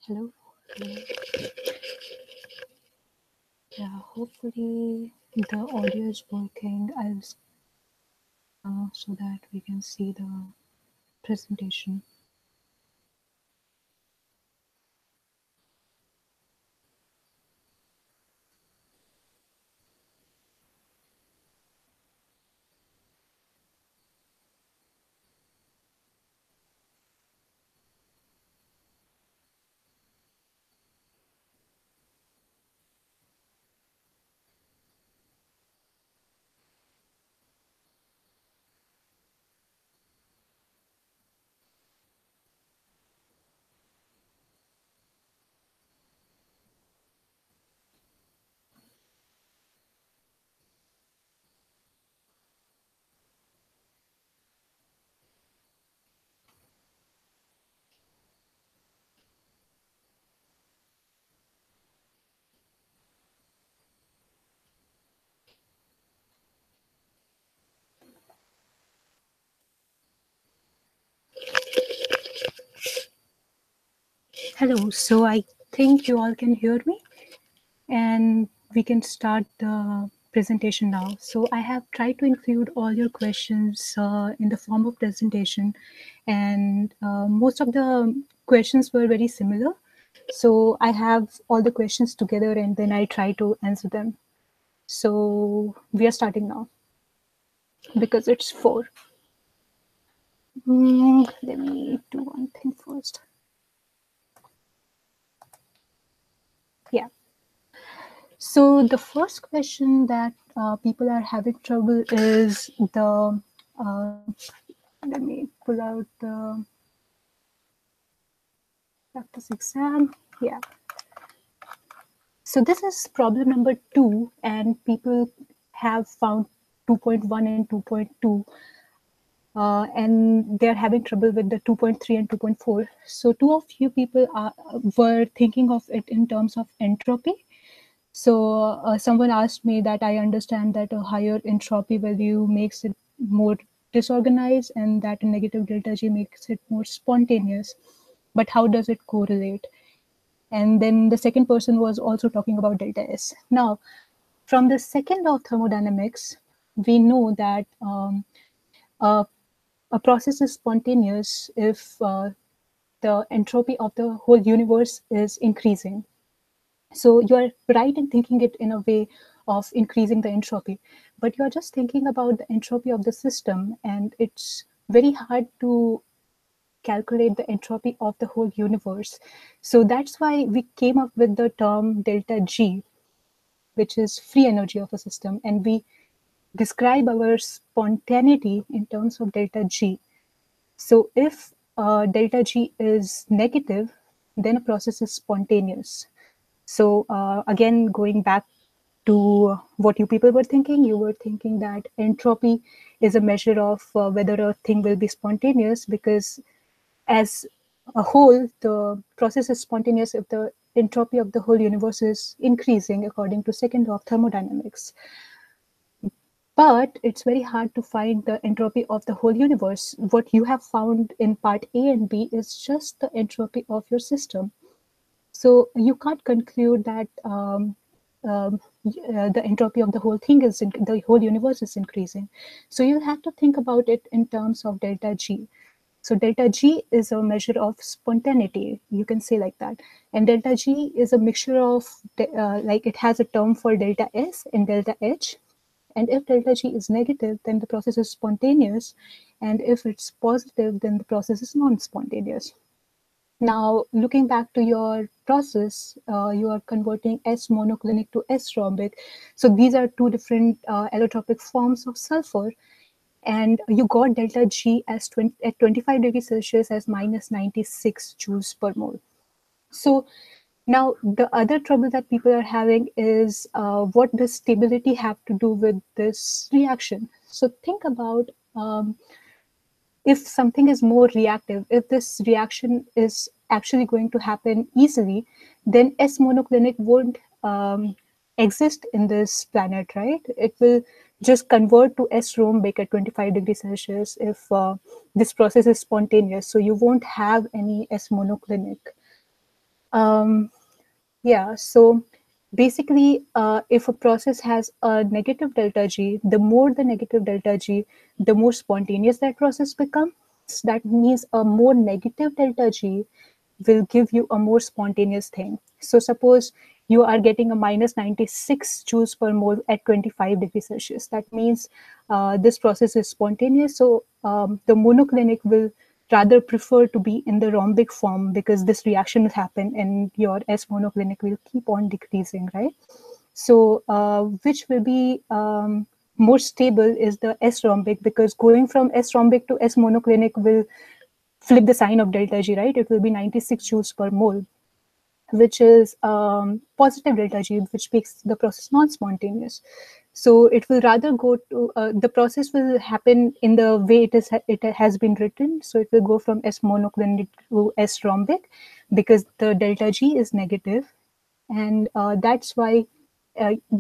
Hello. Hello. Yeah, hopefully the audio is working. So that we can see the presentation. Hello. So I think you all can hear me, and we can start the presentation now. So I have tried to include all your questions in the form of presentation, and most of the questions were very similar. So I have all the questions together, and then I try to answer them. So we are starting now because it's 4. Let me do one thing first. Yeah. So the first question that people are having trouble is the. Let me pull out the practice exam. Yeah. So this is problem number 2, and people have found 2.1 and 2.2. And they're having trouble with the 2.3 and 2.4. So two of you people were thinking of it in terms of entropy. So someone asked me that I understand that a higher entropy value makes it more disorganized and that a negative delta G makes it more spontaneous. But how does it correlate? And then the second person was also talking about delta S. Now, from the second law of thermodynamics, we know that uh, a process is spontaneous if the entropy of the whole universe is increasing. So you are right in thinking it in a way of increasing the entropy, but you are just thinking about the entropy of the system, and it's very hard to calculate the entropy of the whole universe. So that's why we came up with the term delta G, which is free energy of a system, and we describe our spontaneity in terms of delta G. So if delta G is negative, then a process is spontaneous. So again, going back to what you people were thinking, you were thinking that entropy is a measure of whether a thing will be spontaneous, because as a whole, the process is spontaneous if the entropy of the whole universe is increasing according to second law of thermodynamics. But it's very hard to find the entropy of the whole universe. What you have found in part A and B is just the entropy of your system. So you can't conclude that the entropy of the whole thing the whole universe is increasing. So you have to think about it in terms of delta G. So delta G is a measure of spontaneity, you can say like that. And delta G is a mixture of, like it has a term for delta S and delta H. And if delta G is negative, then the process is spontaneous. And if it's positive, then the process is non-spontaneous. Now, looking back to your process, you are converting S monoclinic to S rhombic. So these are two different allotropic forms of sulfur. And you got delta G as at 25 degrees Celsius as minus 96 joules per mole. So now the other trouble that people are having is what does stability have to do with this reaction? So think about if something is more reactive, if this reaction is actually going to happen easily, then S monoclinic won't exist in this planet, right? It will just convert to S rhombic at 25 degrees Celsius if this process is spontaneous. So you won't have any S monoclinic. Um, yeah, so basically, if a process has a negative delta G, the more the negative delta G, the more spontaneous that process becomes. That means a more negative delta G will give you a more spontaneous thing. So suppose you are getting a minus 96 joules per mole at 25 degrees Celsius. That means this process is spontaneous. So the monoclinic will rather prefer to be in the rhombic form because this reaction will happen and your S monoclinic will keep on decreasing, right? So which will be more stable is the S rhombic, because going from S rhombic to S monoclinic will flip the sign of delta G, right? It will be 96 joules per mole, which is positive delta G, which makes the process non-spontaneous. So it will rather go to, the process will happen in the way it has been written. So it will go from S monoclinic to S rhombic because the delta G is negative. And that's why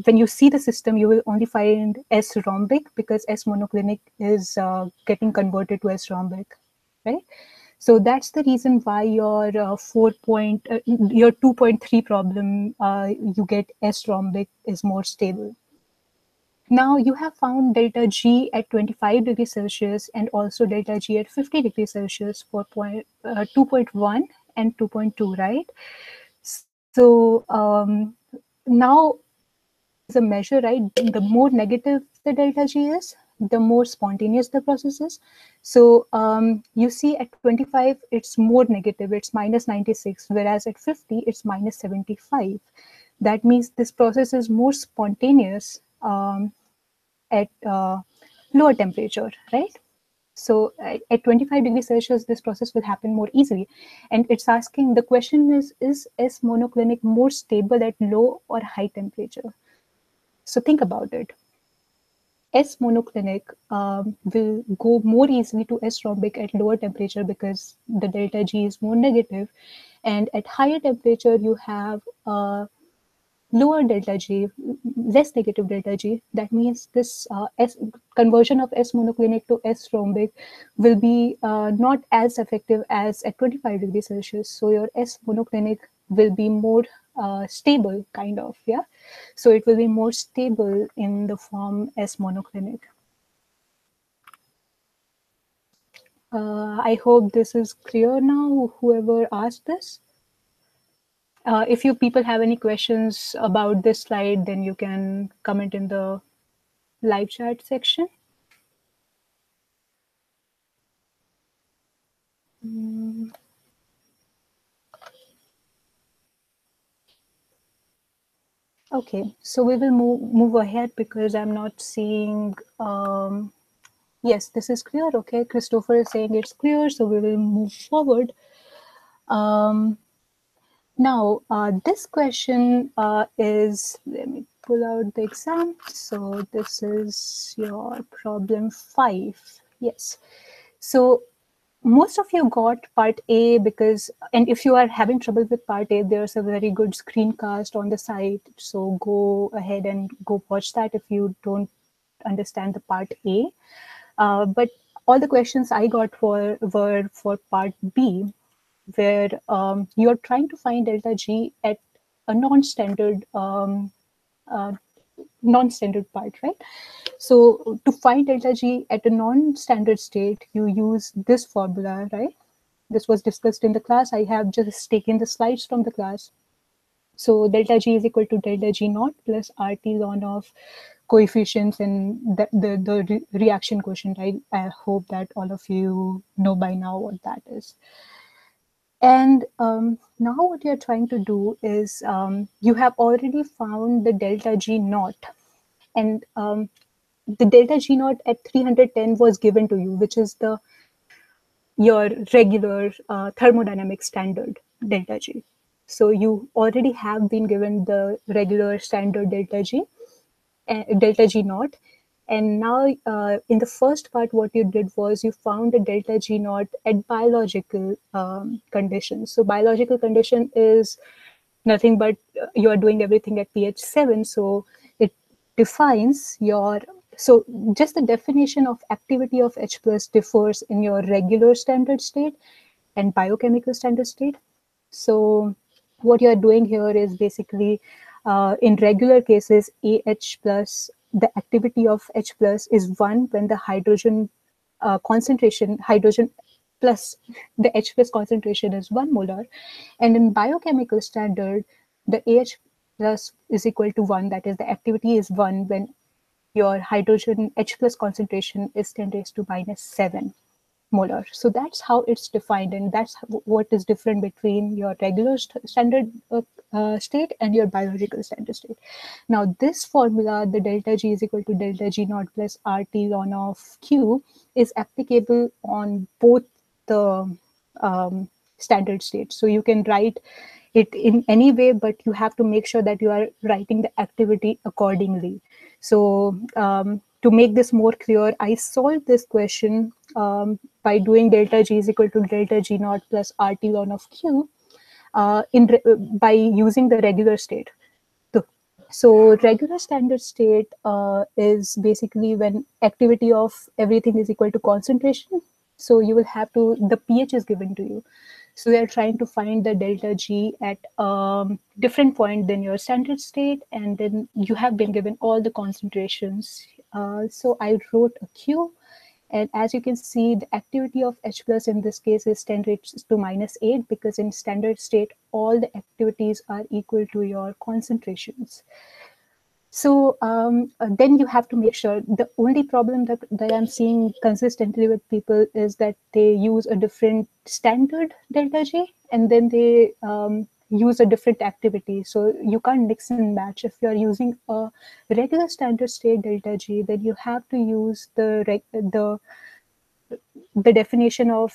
when you see the system, you will only find S rhombic because S monoclinic is getting converted to S rhombic, right? So that's the reason why your 2.3 problem, you get S rhombic is more stable. Now you have found delta G at 25 degrees Celsius and also delta G at 50 degrees Celsius for 2.1 and 2.2, right? So now there is a measure, right? The more negative the delta G is, the more spontaneous the process is. So you see at 25, it's more negative, it's minus 96, whereas at 50, it's minus 75. That means this process is more spontaneous at lower temperature, right? So at 25 degrees Celsius, this process will happen more easily. And it's asking, the question is S monoclinic more stable at low or high temperature? So think about it. S monoclinic will go more easily to S rhombic at lower temperature because the delta G is more negative. And at higher temperature, you have lower delta G, less negative delta G. That means this conversion of S monoclinic to S rhombic will be not as effective as at 25 degrees Celsius. So your S monoclinic will be more stable, kind of, yeah. So it will be more stable in the form S monoclinic. I hope this is clear now, whoever asked this. If you people have any questions about this slide, then you can comment in the live chat section. Okay, so we will move ahead because I'm not seeing. Yes, this is clear. Okay, Christopher is saying it's clear, so we will move forward. Now, this question is, let me pull out the exam. So this is your problem 5. Yes. So most of you got part A because, and if you are having trouble with part A, there's a very good screencast on the site. So go ahead and go watch that if you don't understand the part A. But all the questions I got were for part B, where you're trying to find delta G at a non-standard non-standard part, right? So to find delta G at a non-standard state, you use this formula, right? This was discussed in the class. I have just taken the slides from the class. So delta G is equal to delta G naught plus RT ln of coefficients and the reaction quotient. I hope that all of you know by now what that is. And now what you're trying to do is you have already found the delta G naught. And the delta G naught at 310 was given to you, which is your regular thermodynamic standard delta G. So you already have been given the regular standard delta G naught. And now in the first part, what you did was you found the delta G naught at biological conditions. So biological condition is nothing but you are doing everything at pH 7. So it defines your, so just the definition of activity of H plus differs in your regular standard state and biochemical standard state. So what you're doing here is basically, in regular cases, AH plus, the activity of H plus is 1 when the hydrogen concentration, hydrogen plus the H plus concentration is 1 molar. And in biochemical standard, the AH plus is equal to 1, that is, the activity is 1 when your hydrogen H plus concentration is 10 raised to minus 7 molar. So that's how it's defined, and that's what is different between your regular standard state and your biological standard state. Now, this formula, the delta G is equal to delta G naught plus RT ln of Q, is applicable on both the standard states. So you can write it in any way, but you have to make sure that you are writing the activity accordingly. So to make this more clear, I solved this question by doing delta G is equal to delta G naught plus RT ln of Q by using the regular state. So regular standard state is basically when activity of everything is equal to concentration. So you will have to, the pH is given to you. So we are trying to find the delta G at different point than your standard state, and then you have been given all the concentrations. So I wrote a Q, and as you can see, the activity of H plus in this case is 10 raised to minus 8, because in standard state, all the activities are equal to your concentrations. So then you have to make sure. The only problem that I'm seeing consistently with people is that they use a different standard delta G, and then they use a different activity. So you can't mix and match. If you're using a regular standard state delta G, then you have to use the definition of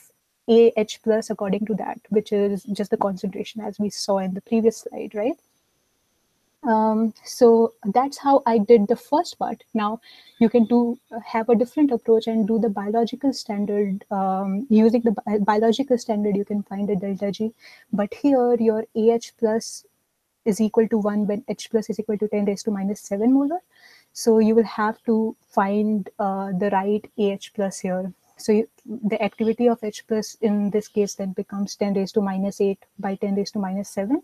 AH plus according to that, which is just the concentration as we saw in the previous slide, right? So that's how I did the first part. Now you can have a different approach and do the biological standard. Using the biological standard, you can find a delta G, but here your AH plus is equal to 1 when H plus is equal to 10 raised to minus 7 molar. So you will have to find the right AH plus here. So the activity of H plus in this case then becomes 10 raised to minus 8 by 10 raised to minus 7.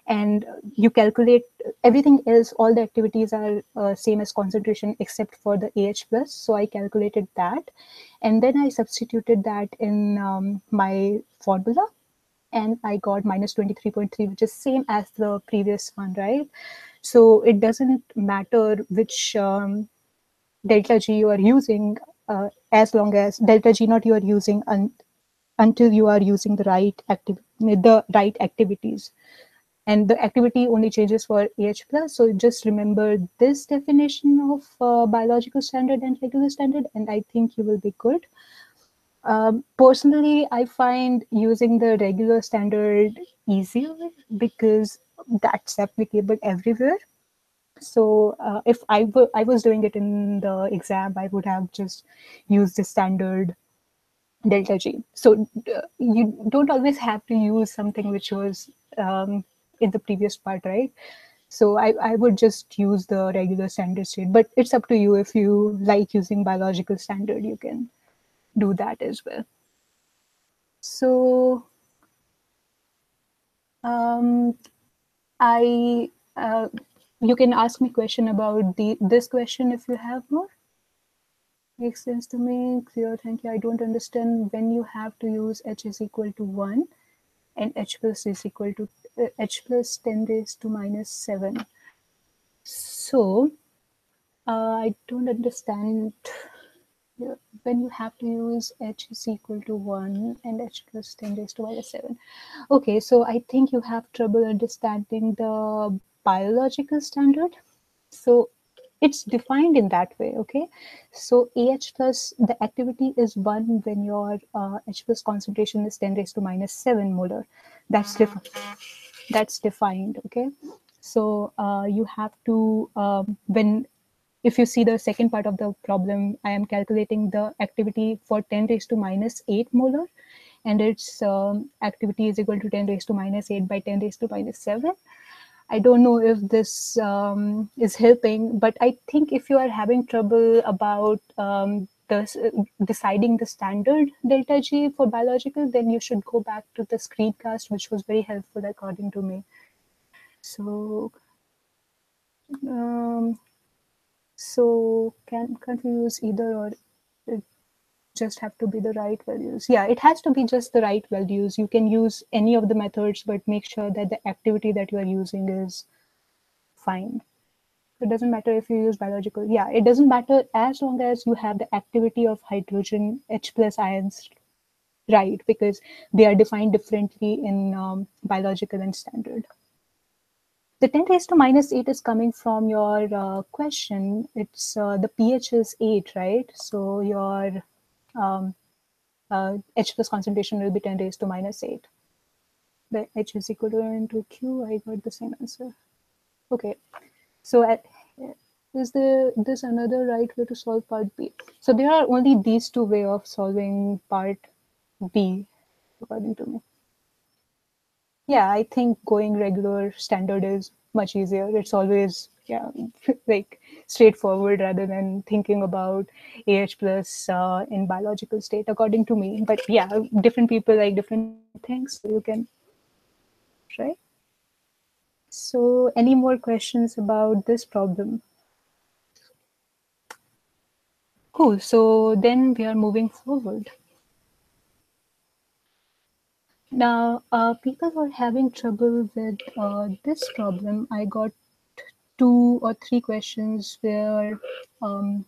And you calculate everything else, all the activities are same as concentration except for the AH plus. So I calculated that, and then I substituted that in my formula, and I got minus 23.3, which is same as the previous one, right? So it doesn't matter which delta G you are using, as long as delta G naught you are using until you are using the right activities. And the activity only changes for AH plus. So just remember this definition of biological standard and regular standard, and I think you will be good. Personally, I find using the regular standard easier because that's applicable everywhere. So if I was doing it in the exam, I would have just used the standard delta G. So you don't always have to use something which was in the previous part, right? So I would just use the regular standard state, but it's up to you. If you like using biological standard, you can do that as well. So you can ask me question about this question if you have more. Makes sense to me. Clear. Thank you. I don't understand when you have to use H is equal to 1 and H plus is equal to H plus 10 raised to minus 7. So I don't understand when you have to use H is equal to 1 and H plus 10 raised to minus 7. Okay, so I think you have trouble understanding the biological standard. So it's defined in that way, okay? So AH plus, the activity is 1 when your H plus concentration is 10 raised to minus 7 molar. That's defined, okay? So you have to, if you see the second part of the problem, I am calculating the activity for 10 raised to minus 8 molar, and its activity is equal to 10 raised to minus 8 by 10 raised to minus 7. I don't know if this is helping, but I think if you are having trouble about deciding the standard delta G for biological, then you should go back to the screencast, which was very helpful according to me. So, um, can't we use either, or it just have to be the right values? Yeah, it has to be just the right values. You can use any of the methods, but make sure that the activity that you are using is fine. It doesn't matter if you use biological. Yeah, it doesn't matter as long as you have the activity of hydrogen H plus ions right, because they are defined differently in biological and standard. The 10 raised to minus 8 is coming from your question. It's the pH is 8, right? So your um, H plus concentration will be 10 raised to minus 8. The H is equal to into Q. I got the same answer. Okay. So is this another right way to solve part B? So there are only these two ways of solving part B, according to me. Yeah, I think going regular standard is much easier. It's always, yeah, like straightforward rather than thinking about AH plus in biological state, according to me. But yeah, different people like different things, so you can try. So, any more questions about this problem? Cool. So then we are moving forward. Now, people who are having trouble with this problem, I got 2 or 3 questions um,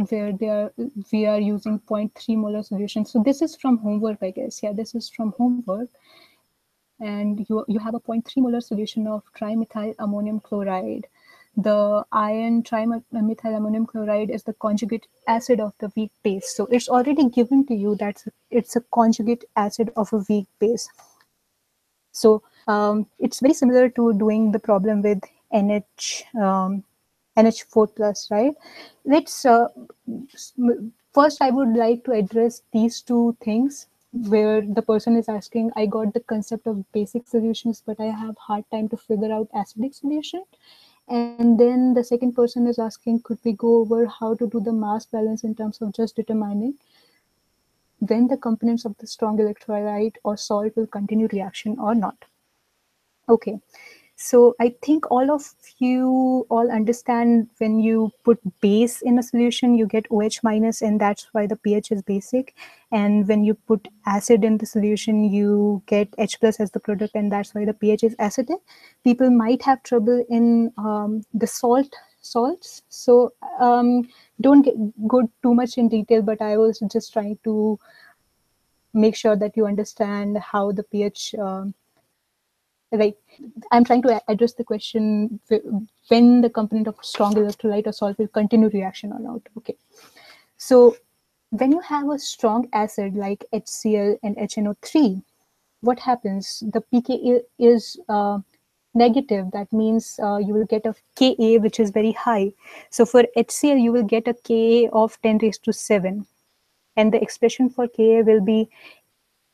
where we are using zero 0.3 molar solution. So this is from homework, I guess. Yeah, this is from homework. And you have a zero 0.3 molar solution of trimethyl ammonium chloride. The ion trimethyl ammonium chloride is the conjugate acid of the weak base. So it's already given to you that it's a conjugate acid of a weak base. So it's very similar to doing the problem with NH4 plus, right? Let's first I would like to address these two things where the person is asking, I got the concept of basic solutions, but I have hard time to figure out acidic solution. And then the second person is asking, could we go over how to do the mass balance in terms of just determining when the components of the strong electrolyte or salt will continue reaction or not. Okay, so I think all of you all understand when you put base in a solution, you get OH minus, and that's why the pH is basic. And when you put acid in the solution, you get H plus as the product, and that's why the pH is acidic. People might have trouble in the salts. So don't go too much in detail, but I was just trying to make sure that you understand how the pH like I'm trying to address the question when the component of strong electrolyte or salt will continue reaction or not. Okay, so when you have a strong acid like HCl and HNO3, what happens? The pK is negative. That means you will get a Ka which is very high. So for HCl, you will get a Ka of 10 raised to 7. And the expression for Ka will be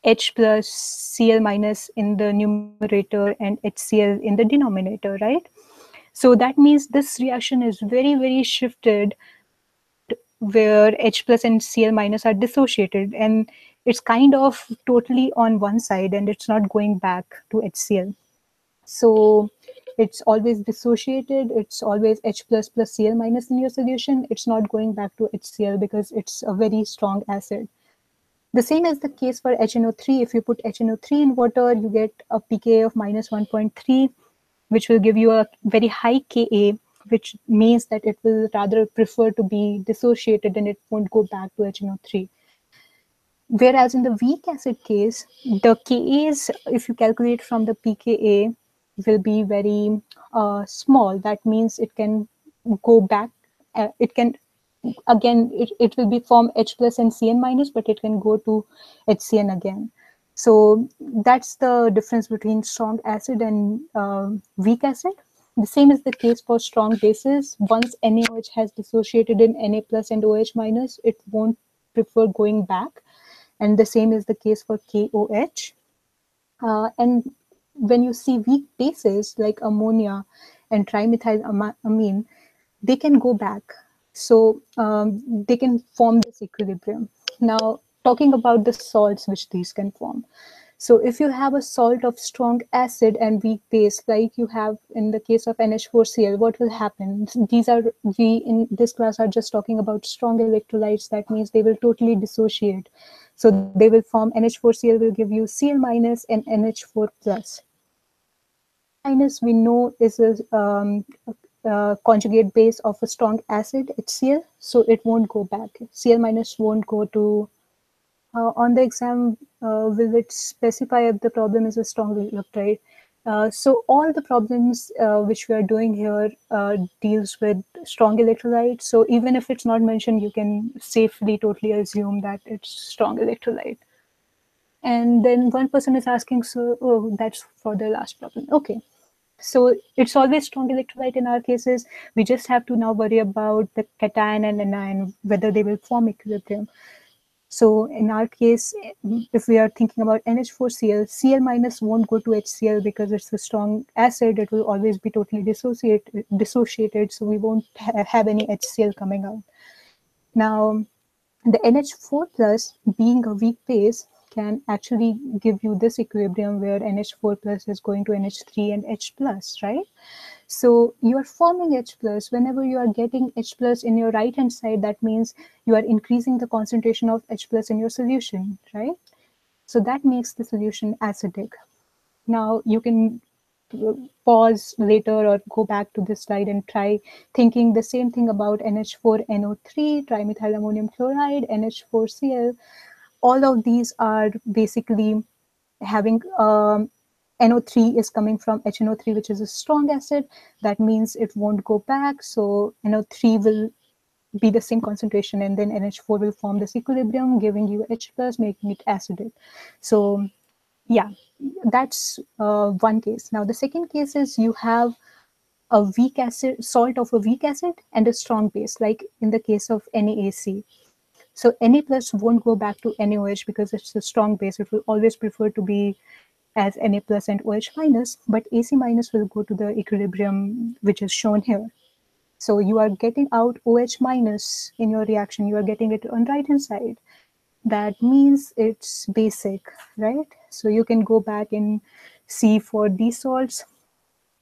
H plus Cl minus in the numerator and HCl in the denominator, right? So that means this reaction is very, very shifted where H plus and Cl minus are dissociated, and it's kind of totally on one side and it's not going back to HCl. So it's always dissociated. It's always H plus plus Cl minus in your solution. It's not going back to HCl because it's a very strong acid. The same is the case for HNO3. If you put HNO3 in water, you get a pKa of minus 1.3, which will give you a very high Ka, which means that it will rather prefer to be dissociated and it won't go back to HNO3. Whereas in the weak acid case, the Kas, if you calculate from the pKa, will be very small. That means it can go back. It can again it will be from H plus and Cn minus, but it can go to HCN again. So that's the difference between strong acid and weak acid. The same is the case for strong bases. Once NaOH has dissociated in Na plus and OH minus, it won't prefer going back. And the same is the case for KOH. And when you see weak bases like ammonia and trimethylamine, they can go back. So they can form this equilibrium. Now, talking about the salts which these can form. So if you have a salt of strong acid and weak base, like you have in the case of NH4Cl, what will happen? These are, we in this class are just talking about strong electrolytes. That means they will totally dissociate. So they will form NH4Cl will give you Cl minus and NH4 plus. Cl minus we know is a conjugate base of a strong acid, HCl, so it won't go back. Cl minus won't go to on the exam, will it specify if the problem is a strong electrolyte? So all the problems which we are doing here deals with strong electrolyte. So even if it's not mentioned, you can safely totally assume that it's strong electrolyte. And then one person is asking, so oh, that's for the last problem. Okay. So it's always strong electrolyte in our cases. We just have to now worry about the cation and anion, whether they will form equilibrium. So in our case, if we are thinking about NH4Cl, Cl minus won't go to HCl because it's a strong acid. It will always be totally dissociated, so we won't have any HCl coming out. Now, the NH4 plus, being a weak base, can actually give you this equilibrium where NH4 plus is going to NH3 and H plus, right? So you are forming H plus. Whenever you are getting H plus in your right hand side, that means you are increasing the concentration of H plus in your solution, right? So that makes the solution acidic. Now you can pause later or go back to this slide and try thinking the same thing about NH4NO3, trimethylammonium chloride, NH4Cl. All of these are basically having NO3 is coming from HNO3, which is a strong acid. That means it won't go back. So NO3 will be the same concentration, and then NH4 will form this equilibrium, giving you H plus, making it acidic. So yeah, that's one case. Now the second case is you have a weak acid, salt of a weak acid, and a strong base, like in the case of NaAC. So Na plus won't go back to NaOH because it's a strong base. It will always prefer to be as Na plus and OH minus, but AC minus will go to the equilibrium which is shown here. So you are getting out OH minus in your reaction. You are getting it on right hand side. That means it's basic, right? So you can go back and see for these salts,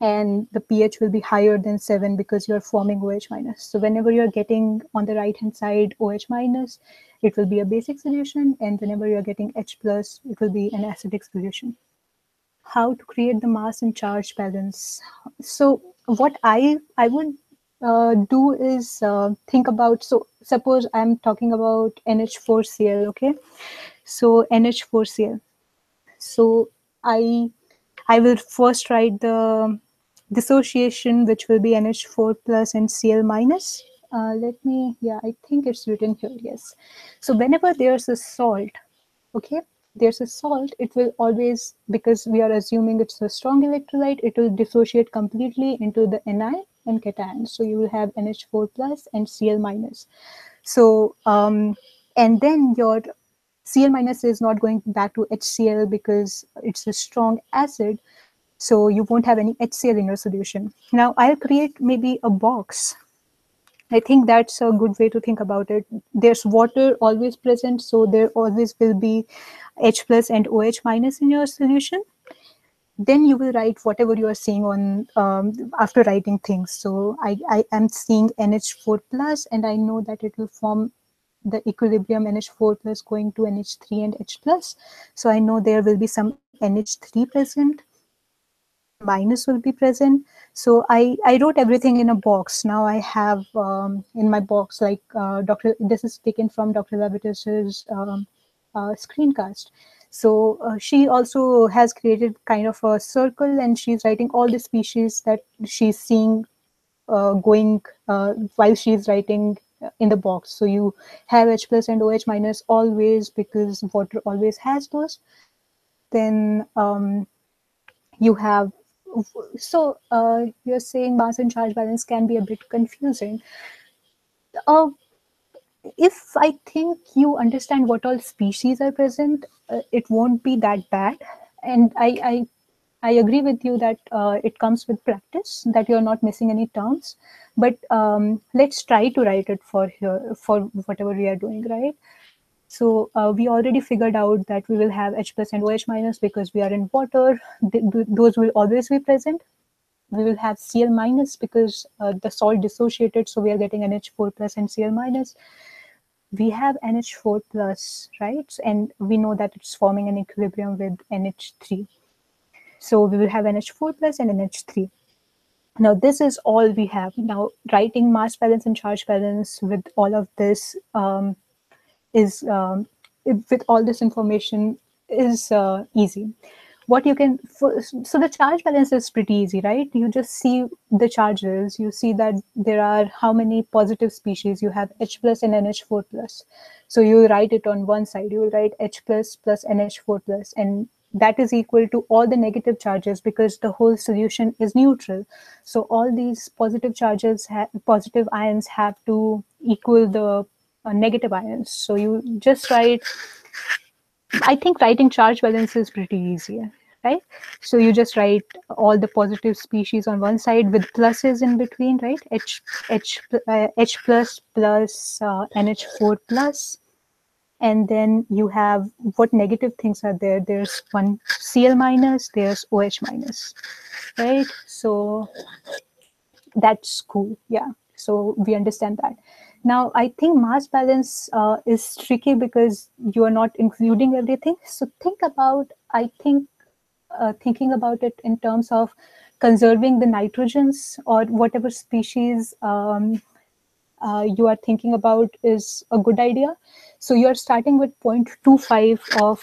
and the pH will be higher than 7 because you're forming OH minus. So whenever you're getting on the right hand side OH minus, it will be a basic solution, and whenever you're getting H plus, it will be an acidic solution. How to create the mass and charge balance? So what I would do is think about, so suppose I'm talking about NH4Cl, okay? So NH4Cl. So I I will first write the dissociation, which will be NH4 plus and Cl minus. Let me, yeah, I think it's written here, yes. So whenever there's a salt, okay, there's a salt, it will always, because we are assuming it's a strong electrolyte, it will dissociate completely into the anion and cation. So you will have NH4 plus and Cl minus. So, and then your Cl minus is not going back to HCl because it's a strong acid. So you won't have any HCl in your solution. Now I'll create maybe a box. I think that's a good way to think about it. There's water always present, so there always will be H plus and OH minus in your solution. Then you will write whatever you are seeing on after writing things. So I am seeing NH4 plus, and I know that it will form the equilibrium NH4 plus going to NH3 and H plus. So I know there will be some NH3 present, Cl minus will be present. So I wrote everything in a box. Now I have in my box, like this is taken from Dr. Levitus's screencast. So she also has created kind of a circle, and she's writing all the species that she's seeing going while she's writing in the box. So you have H plus and OH minus always because water always has those. Then you have, so you're saying mass and charge balance can be a bit confusing. Uh, if I think you understand what all species are present, it won't be that bad. And I I agree with you that it comes with practice, that you're not missing any terms. But let's try to write it for here for whatever we are doing, right? So we already figured out that we will have H plus and OH minus because we are in water. Those will always be present. We will have Cl minus because the salt dissociated, so we are getting NH4 plus and Cl minus. We have NH4 plus, right? And we know that it's forming an equilibrium with NH3. So we will have NH4 plus and NH3. Now, this is all we have. Now, writing mass balance and charge balance with all of this is with all this information is easy. What you can so the charge balance is pretty easy, right? You just see the charges. You see that there are how many positive species. You have H plus and NH4 plus. So you write it on one side. You will write H plus plus NH4 plus, and that is equal to all the negative charges because the whole solution is neutral. So all these positive charges, positive ions have to equal the negative ions. So you just write, I think writing charge balance is pretty easy, right? So you just write all the positive species on one side with pluses in between, right? H plus plus NH4 plus. And then you have what negative things are there. There's one Cl minus, there's OH minus, right? So that's cool. Yeah. So we understand that. Now, I think mass balance is tricky because you are not including everything. So think about, I think, thinking about it in terms of conserving the nitrogens or whatever species you are thinking about is a good idea. So you are starting with 0.25 of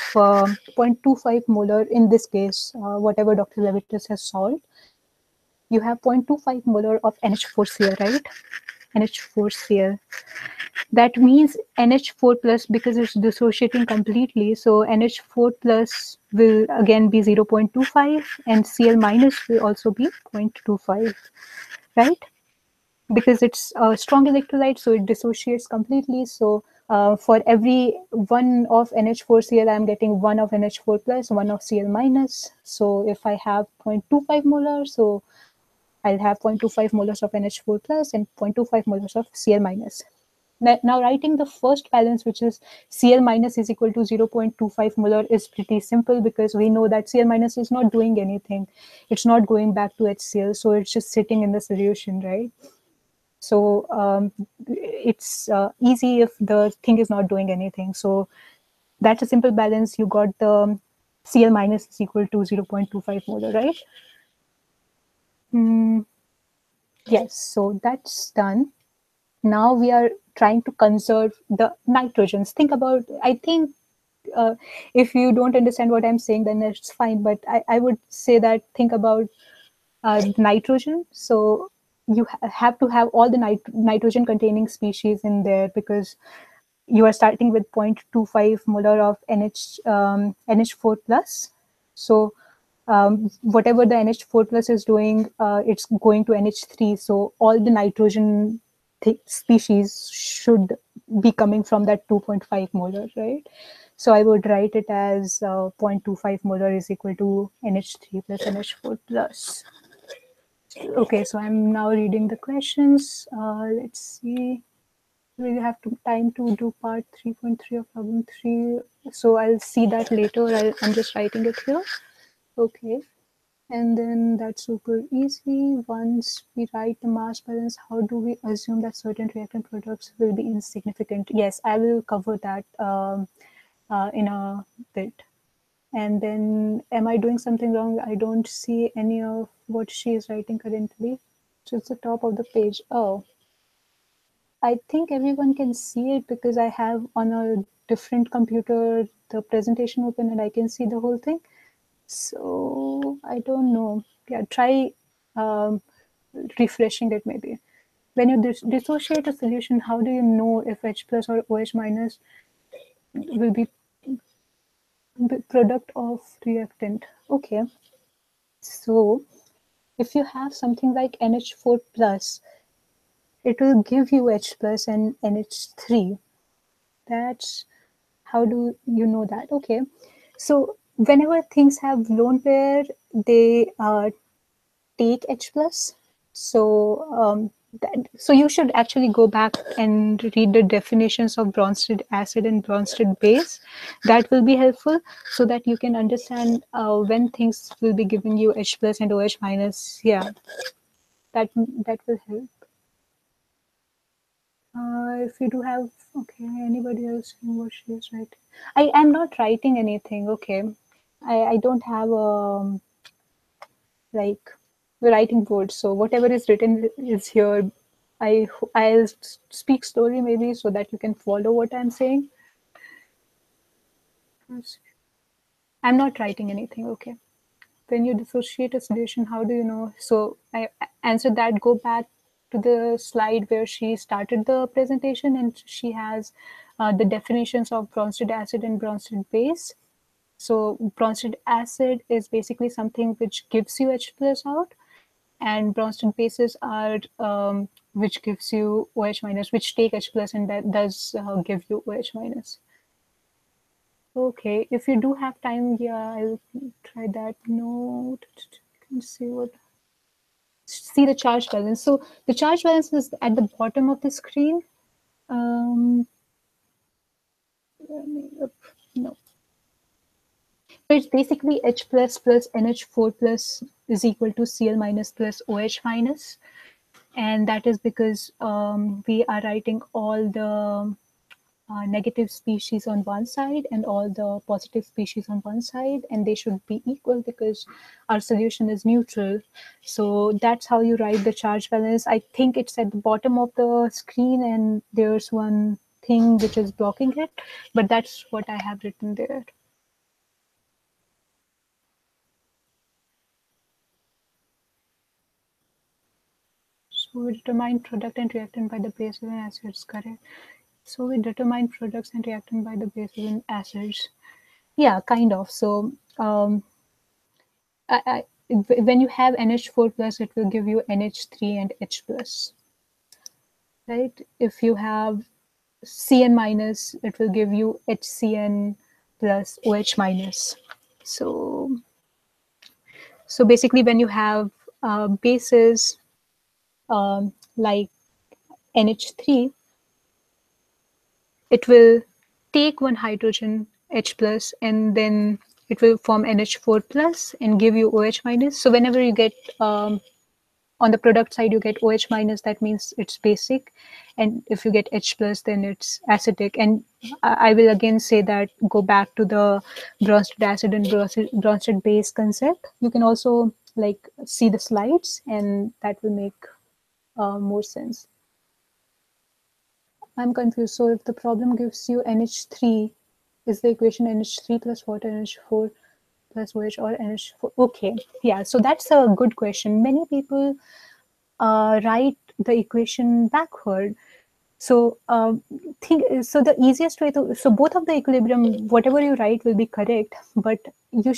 0.25 molar in this case, whatever Dr. Levitas has solved. You have 0.25 molar of NH4Cl, right? NH4Cl. That means NH4 plus, because it's dissociating completely. So NH4 plus will again be 0.25 and Cl minus will also be 0.25, right? Because it's a strong electrolyte, so it dissociates completely. So for every one of NH4Cl, I'm getting one of NH4 plus, one of Cl minus. So if I have 0.25 molar, so I'll have 0.25 molars of NH4 plus and 0.25 molars of Cl minus. Now writing the first balance, which is Cl minus is equal to 0.25 molar, is pretty simple because we know that Cl minus is not doing anything. It's not going back to HCl, so it's just sitting in the solution, right? So it's easy if the thing is not doing anything. So that's a simple balance. You got the Cl minus is equal to 0.25 molar, right? Yes, so that's done. Now we are trying to conserve the nitrogens. Think about, I think if you don't understand what I'm saying, then it's fine. But I would say that think about nitrogen. So you have to have all the nitrogen containing species in there because you are starting with 0.25 molar of NH4 plus. So whatever the NH4 plus is doing, it's going to NH3. So all the nitrogen species should be coming from that 2.5 molar, right? So I would write it as 0.25 molar is equal to NH3 plus NH4 plus. Okay, so I'm now reading the questions. Let's see. We have time to do part 3.3 of problem 3. So I'll see that later. I'm just writing it here. Okay. And then that's super easy. Once we write the mass balance, how do we assume that certain reactant products will be insignificant? Yes, I will cover that in a bit. And then, am I doing something wrong? I don't see any of what she is writing currently. So it's the top of the page. Oh, I think everyone can see it because I have on a different computer the presentation open and I can see the whole thing. So I don't know. Yeah, try refreshing it maybe. When you dissociate a solution, how do you know if H plus or OH minus will be product of reactant? Okay. So if you have something like NH4 plus, it will give you H plus and NH3. That's how do you know that? Okay. So whenever things have lone pair, they take H plus. So so you should actually go back and read the definitions of Bronsted acid and Bronsted base. That will be helpful so that you can understand when things will be giving you H plus and OH minus. Yeah, that will help. If you do have, okay, anybody else know what she is writing? I am not writing anything. Okay, I don't have like writing board, so whatever is written is here. I'll speak slowly maybe so that you can follow what I'm saying. I'm not writing anything. Okay. When you dissociate a solution, how do you know? So I answered that. Go back to the slide where she started the presentation, and she has the definitions of Bronsted acid and Bronsted base. So Bronsted acid is basically something which gives you H plus out, and Bronsted bases are which gives you OH minus, which take H plus and that does give you OH minus. Okay, if you do have time, yeah, I'll try that. No, can see what. See the charge balance. So the charge balance is at the bottom of the screen. No. So it's basically H plus plus NH4 plus is equal to Cl minus plus OH minus. And that is because we are writing all the negative species on one side and all the positive species on one side, and they should be equal because our solution is neutral. So that's how you write the charge balance. I think it's at the bottom of the screen and there's one thing which is blocking it, but that's what I have written there. So we determine product and reactant by the bases and acids, correct? So we determine products and reactant by the bases and acids. Yeah, kind of. So when you have NH4 plus, it will give you NH3 and H plus, right? If you have Cn minus, it will give you HCN plus OH minus. So, so basically, when you have bases like NH3, it will take one hydrogen H plus and then it will form NH4 plus and give you OH minus. So whenever you get on the product side you get OH minus, that means it's basic, and if you get H plus then it's acidic. And I will again say that go back to the Bronsted acid and Bronsted base concept. You can also like see the slides and that will make more sense. I'm confused. So if the problem gives you NH3, is the equation NH3 plus water, NH4 plus OH, or NH4? Okay, yeah, so that's a good question. Many people write the equation backward. So so the easiest way to, so both of the equilibrium, whatever you write will be correct, but you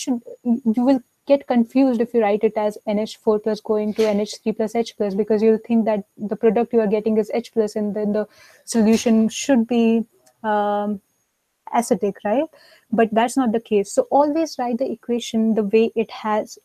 will get confused if you write it as NH4 plus going to NH3 plus H plus, because you'll think that the product you are getting is H plus and then the solution should be acidic, right? But that's not the case. So always write the equation the way it has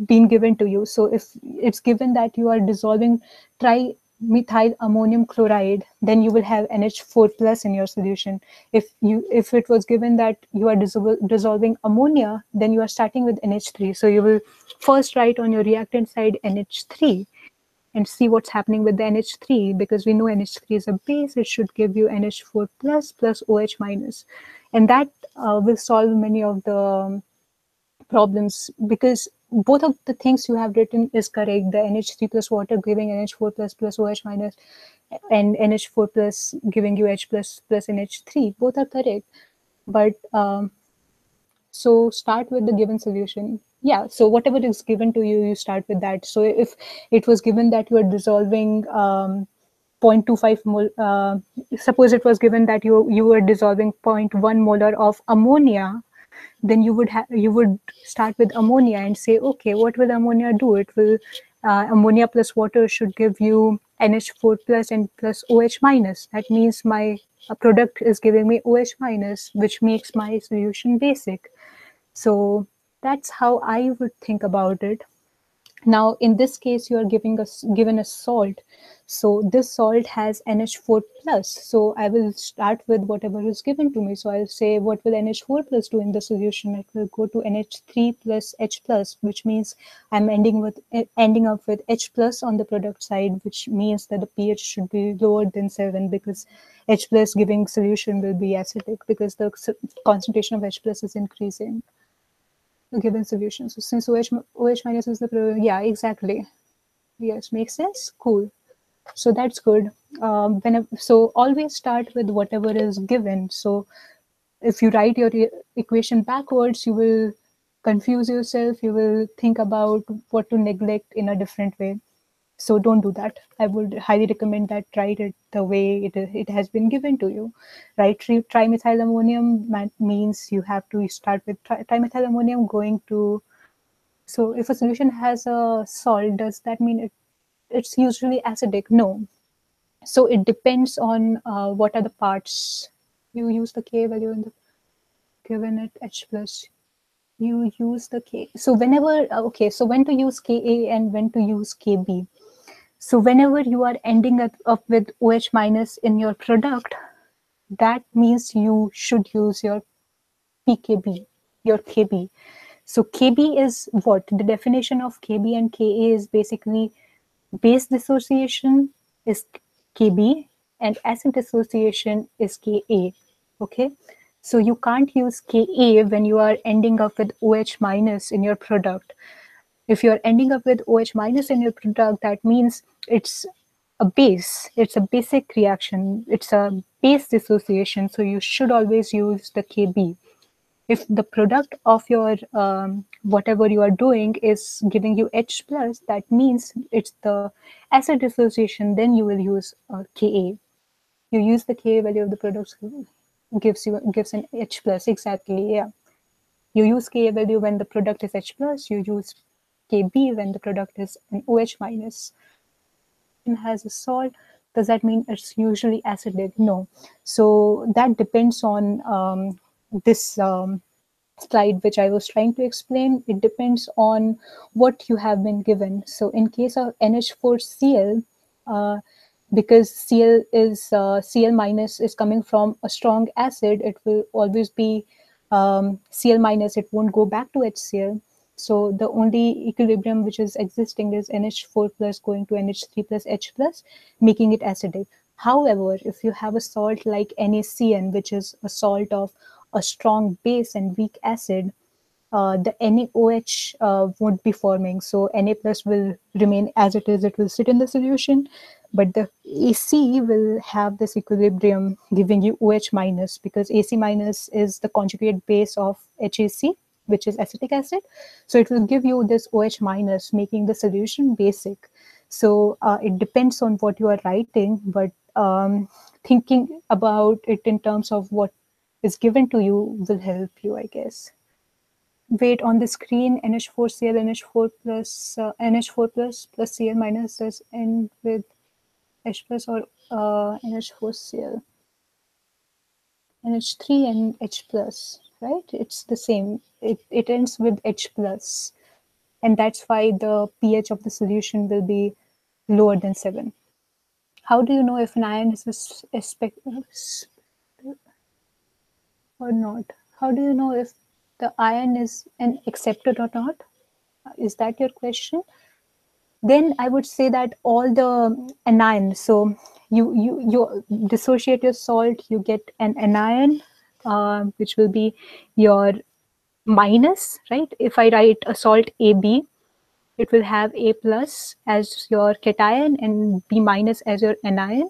been given to you. So if it's given that you are dissolving trimethyl ammonium chloride, then you will have NH4 plus in your solution. If it was given that you are dissolving ammonia, then you are starting with NH3. So you will first write on your reactant side NH3 and see what's happening with the NH3, because we know NH3 is a base. It should give you NH4 plus plus OH minus, and that will solve many of the problems, because both of the things you have written is correct. The NH3 plus water giving NH4 plus plus OH minus, and NH4 plus giving you H plus plus NH3, both are correct. But so start with the given solution. Yeah, so whatever is given to you, you start with that. So if it was given that you are dissolving 0.25 mol, suppose it was given that you were dissolving zero point 0.1 molar of ammonia, then you would start with ammonia and say, okay, what will ammonia do? It will ammonia plus water should give you NH4 plus and plus OH minus. That means my product is giving me OH minus, which makes my solution basic. So that's how I would think about it. Now, in this case, you are given a salt. So this salt has NH4 plus. So I will start with whatever is given to me. So I'll say, what will NH4 plus do in the solution? It will go to NH3 plus H plus, which means I'm ending up with H plus on the product side, which means that the pH should be lower than 7, because H plus giving solution will be acidic, because the concentration of H plus is increasing the given solution. So since OH minus is the, yeah, exactly. Yes, makes sense. Cool. So that's good. So always start with whatever is given. So if you write your equation backwards, you will confuse yourself. You will think about what to neglect in a different way. So don't do that. I would highly recommend that write it the way it has been given to you. Right? Trimethylammonium means you have to start with trimethylammonium going to. So if a solution has a salt, does that mean it's usually acidic? No. So it depends on what are the parts. You use the K value in the given it H plus. You use the K. So whenever, okay, so when to use Ka and when to use Kb. So whenever you are ending up with OH minus in your product, that means you should use your pKb, your Kb. So Kb is what? The definition of Kb and Ka is basically base dissociation is Kb and acid dissociation is Ka. Okay. So you can't use Ka when you are ending up with OH minus in your product. If you're ending up with OH minus in your product, that means it's a base. It's a basic reaction. It's a base dissociation. So you should always use the Kb. If the product of your whatever you are doing is giving you H plus, that means it's the acid dissociation. Then you will use Ka. You use the Ka value of the product, gives an H plus. Exactly. Yeah. You use Ka value when the product is H plus. You use Kb when the product is an OH minus. And has a salt, does that mean it's usually acidic? No. So that depends on this slide which I was trying to explain. It depends on what you have been given. So in case of NH4Cl, because Cl minus is coming from a strong acid, it will always be Cl minus. It won't go back to HCl. So the only equilibrium which is existing is NH4 plus going to NH3 plus H plus, making it acidic. However, if you have a salt like NaCN, which is a salt of a strong base and weak acid, the NaOH won't be forming. So Na plus will remain as it is. It will sit in the solution, but the AC will have this equilibrium giving you OH minus, because AC minus is the conjugate base of HAC, which is acetic acid. So it will give you this OH minus, making the solution basic. So it depends on what you are writing, but thinking about it in terms of what is given to you will help you, I guess. Wait, on the screen, NH4Cl, NH4 plus plus Cl minus does end with H plus or NH4Cl, NH3 and H plus, right? It's the same. It ends with H plus, and that's why the pH of the solution will be lower than 7. How do you know if an ion is a or not? How do you know if the ion is an acceptor or not? Is that your question? Then I would say that all the anions, so you dissociate your salt, you get an anion, which will be your minus, right? If I write a salt AB, it will have A plus as your cation and B minus as your anion.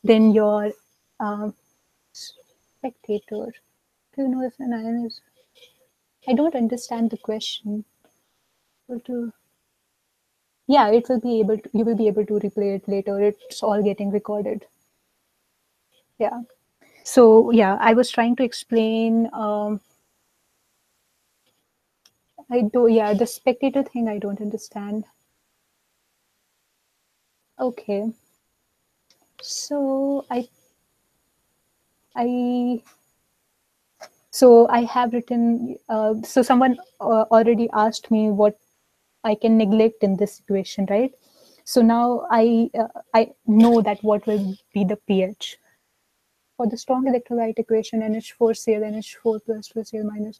Then your spectator. Do you know if an ion is? I don't understand the question. Yeah, it will be able to, you will be able to replay it later. It's all getting recorded. Yeah. So yeah, I was trying to explain. I do. Yeah, the spectator thing I don't understand. Okay. So I So I have written, so someone already asked me what I can neglect in this equation, right? So now I know that what will be the pH. For the strong electrolyte equation, NH4Cl, NH4 plus plus Cl minus,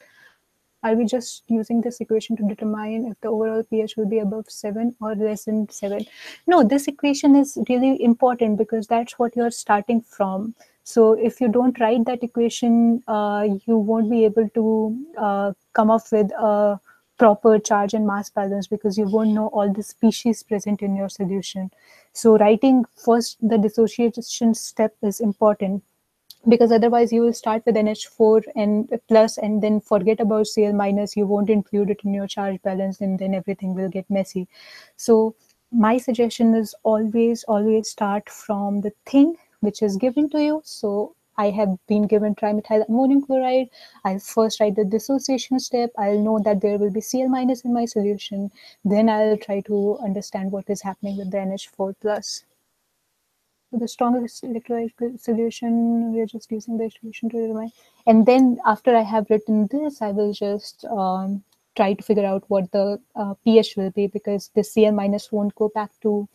are we just using this equation to determine if the overall pH will be above 7 or less than 7? No, this equation is really important because that's what you're starting from. So if you don't write that equation, you won't be able to come up with a proper charge and mass balance because you won't know all the species present in your solution. So writing first the dissociation step is important, because otherwise you will start with NH4 and plus and then forget about Cl minus. You won't include it in your charge balance, and then everything will get messy. So my suggestion is always start from the thing which is given to you. So I have been given trimethyl ammonium chloride. I'll first write the dissociation step. I'll know that there will be Cl minus in my solution. Then I'll try to understand what is happening with the NH4 plus. So the strongest electrolyte solution, we are just using the solution to determine. And then after I have written this, I will just try to figure out what the pH will be, because the Cl minus won't go back to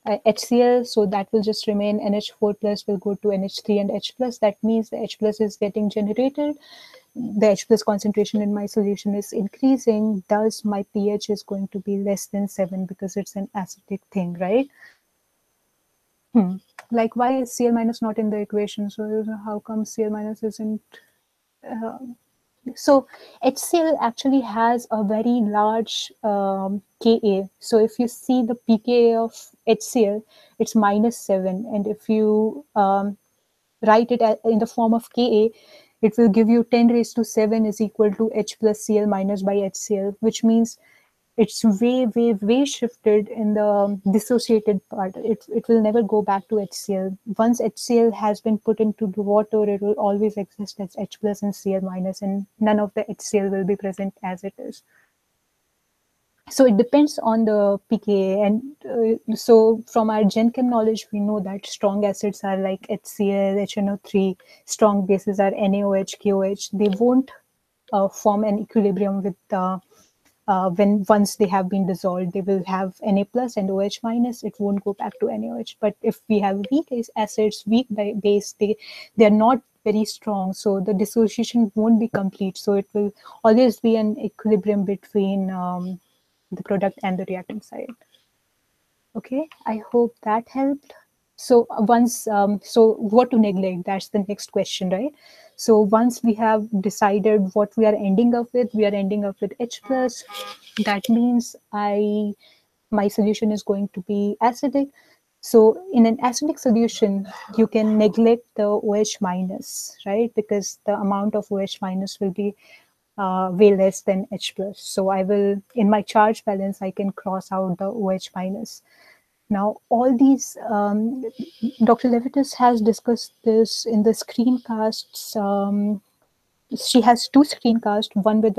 HCl, so that will just remain. NH4 plus will go to NH3 and H plus. That means the H plus is getting generated. The H plus concentration in my solution is increasing. Thus, my pH is going to be less than 7 because it's an acidic thing, right? Like, why is Cl minus not in the equation? So how come Cl minus isn't? So HCl actually has a very large Ka. So if you see the pKa of HCl, it's -7, and if you write it in the form of Ka, it will give you 10 raised to 7 is equal to H plus Cl minus by HCl, which means it's way shifted in the dissociated part. It will never go back to HCl. Once HCl has been put into the water, it will always exist as H plus and Cl minus, and none of the HCl will be present as it is. So it depends on the pKa, and so from our Gen Chem knowledge, we know that strong acids are like HCl, HNO3. Strong bases are NaOH, KOH. They won't form an equilibrium with when once they have been dissolved. They will have Na plus and OH minus. It won't go back to NaOH. But if we have weak acids, weak base, they are not very strong, so the dissociation won't be complete. So it will always be an equilibrium between the product and the reactant side. Okay, I hope that helped. So so what to neglect? That's the next question, right? So once we have decided what we are ending up with, we are ending up with H plus. That means my solution is going to be acidic. So in an acidic solution, you can neglect the OH minus, right? Because the amount of OH minus will be way less than H plus. So I will, in my charge balance, I can cross out the OH minus. Now, all these, Dr. Levitas has discussed this in the screencasts. She has two screencasts, one with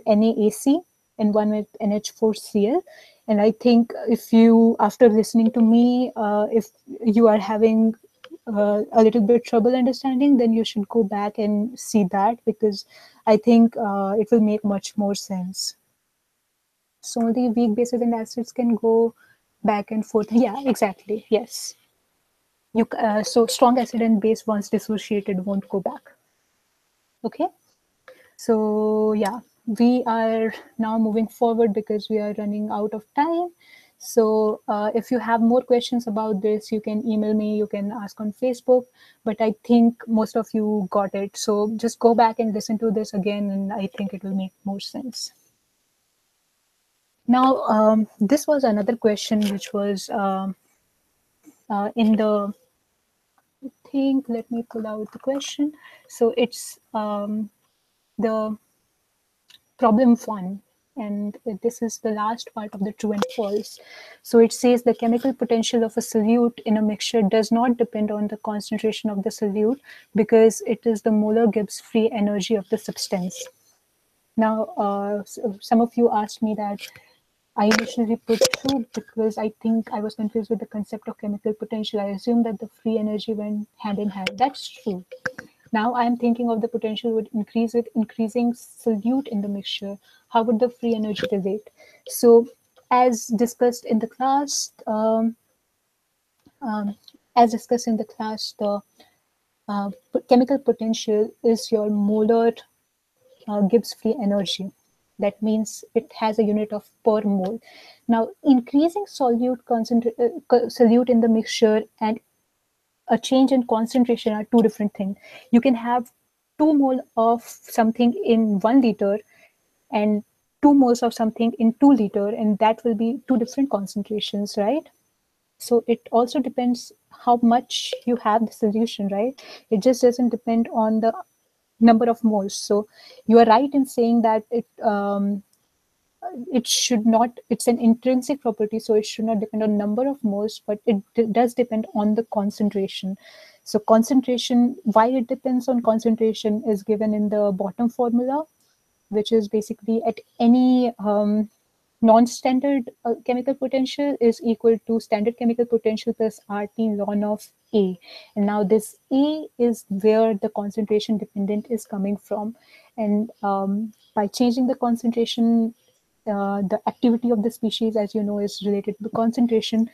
NaAC and one with NH4Cl. And I think if you, after listening to me, if you are having a little bit trouble understanding, then you should go back and see that, because I think it will make much more sense. So the weak bases and acids can go back and forth. Yeah, exactly. Yes. So strong acid and base, once dissociated, won't go back. Okay. So yeah, we are now moving forward because we are running out of time. So if you have more questions about this, you can email me, you can ask on Facebook, but I think most of you got it. So just go back and listen to this again, and I think it will make more sense. Now, this was another question which was in the think, let me pull out the question. So it's the problem one, and this is the last part of the true and false. So it says the chemical potential of a solute in a mixture does not depend on the concentration of the solute, because it is the molar Gibbs free energy of the substance. Now, so some of you asked me that. I initially put true because I think I was confused with the concept of chemical potential. I assumed that the free energy went hand in hand. That's true. Now I am thinking of the potential would increase with increasing solute in the mixture. How would the free energy relate? So, as discussed in the class, um, the chemical potential is your molar Gibbs free energy. That means it has a unit of per mole. Now, increasing solute in the mixture and a change in concentration are two different things. You can have 2 mole of something in 1 liter and 2 moles of something in 2 liter, and that will be two different concentrations, right? So it also depends how much you have the solution, right? It just doesn't depend on the number of moles. So you are right in saying that it should not, it's an intrinsic property, so it should not depend on number of moles, but it does depend on the concentration. So concentration, why it depends on concentration is given in the bottom formula, which is basically at any non-standard chemical potential is equal to standard chemical potential plus RT ln of A. And now this A is where the concentration dependent is coming from. And by changing the concentration, the activity of the species, as you know, is related to the concentration,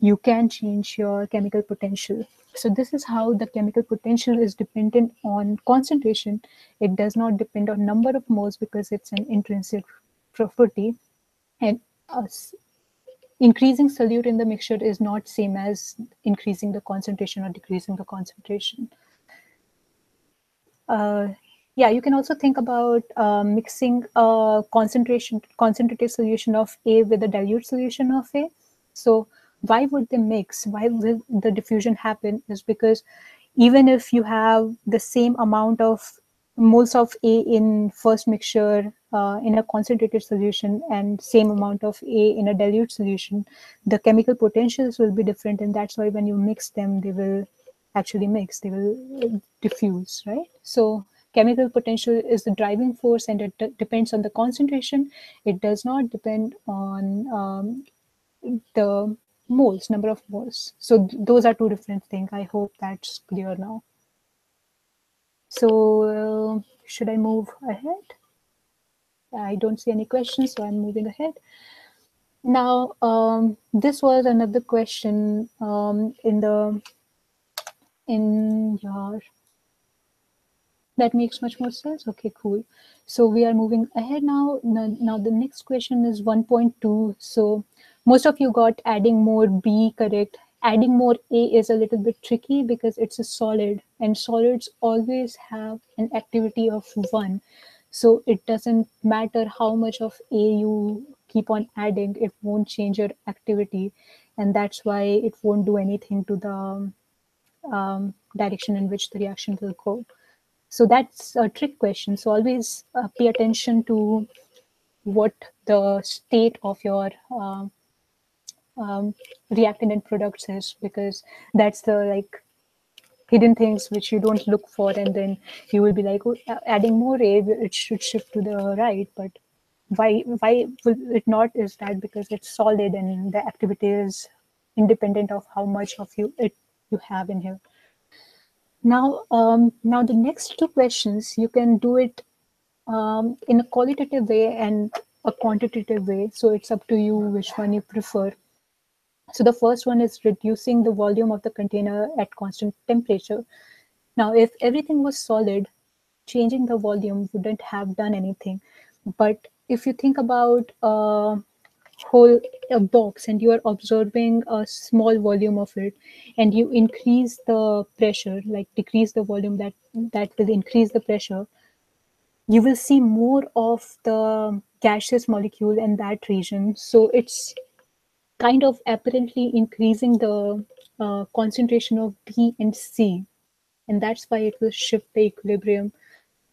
you can change your chemical potential. So this is how the chemical potential is dependent on concentration. It does not depend on number of moles because it's an intrinsic property. And uh, increasing solute in the mixture is not same as increasing the concentration or decreasing the concentration. Uh, yeah, you can also think about mixing a concentrated solution of A with a dilute solution of A. So why would they mix? Why will the diffusion happen? Is because even if you have the same amount of moles of A in first mixture in a concentrated solution and same amount of A in a dilute solution, the chemical potentials will be different, and that's why when you mix them, they will actually mix, they will diffuse, right? So chemical potential is the driving force, and it depends on the concentration. It does not depend on the moles, number of moles. So those are two different things. I hope that's clear now. So should I move ahead? I don't see any questions, so I'm moving ahead. Now, this was another question in your, that makes much more sense. Okay, cool. So we are moving ahead now. Now the next question is 1.2. So most of you got adding more B correct. Adding more A is a little bit tricky because it's a solid, and solids always have an activity of 1. So it doesn't matter how much of A you keep on adding, it won't change your activity. And that's why it won't do anything to the direction in which the reaction will go. So that's a trick question. So always pay attention to what the state of your reactant and products is, because that's the like hidden things which you don't look for, and then you will be like, oh, adding more A, it should shift to the right, but why will it not? Is that because it's solid and the activity is independent of how much of you have in here. Now the next two questions, you can do it in a qualitative way and a quantitative way. So it's up to you which one you prefer. So the first one is reducing the volume of the container at constant temperature. Now, if everything was solid, changing the volume wouldn't have done anything. But if you think about a whole box and you are absorbing a small volume of it, and you increase the pressure, like decrease the volume, that will increase the pressure, you will see more of the gaseous molecule in that region. So it's kind of apparently increasing the concentration of B and C. And that's why it will shift the equilibrium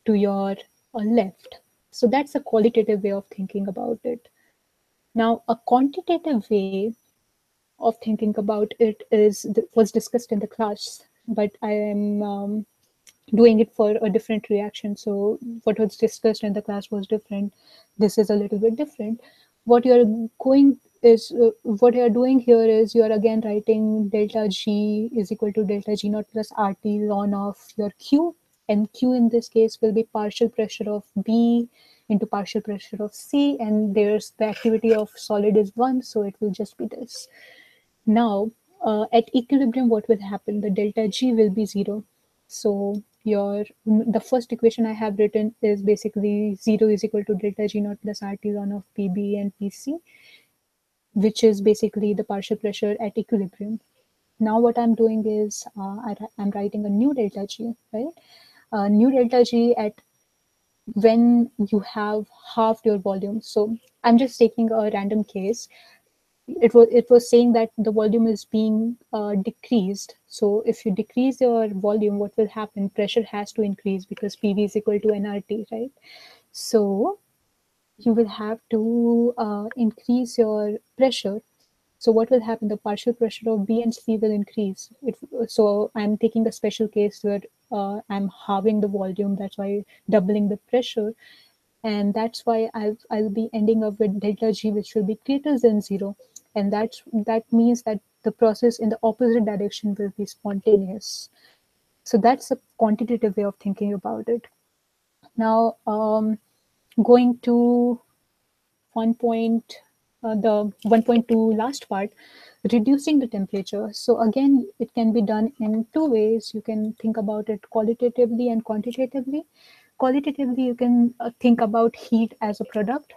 to your left. So that's a qualitative way of thinking about it. Now, a quantitative way of thinking about it was discussed in the class, but I am doing it for a different reaction. So what was discussed in the class was different. This is a little bit different. What you're going is what you're doing here is you're again writing delta G is equal to delta G naught plus RT ln of your Q. and Q in this case will be partial pressure of B into partial pressure of C, and there's the activity of solid is 1, so it will just be this. Now, at equilibrium, what will happen? The delta G will be 0. So the first equation I have written is basically 0 is equal to delta G naught plus RT ln of PB and PC, which is basically the partial pressure at equilibrium. Now what I'm doing is I'm writing a new delta G, right? New delta G at when you have halved your volume. So I'm just taking a random case. It was saying that the volume is being decreased. So if you decrease your volume, what will happen? Pressure has to increase because PV is equal to nRT, right? So you will have to increase your pressure. So what will happen? The partial pressure of B and C will increase. So I'm taking a special case where I'm halving the volume. That's why doubling the pressure, and that's why I'll be ending up with delta G, which will be greater than 0, and that means that the process in the opposite direction will be spontaneous. So that's a quantitative way of thinking about it. Now, going to the 1.2 last part, reducing the temperature. So again, it can be done in two ways. You can think about it qualitatively and quantitatively. Qualitatively, you can think about heat as a product.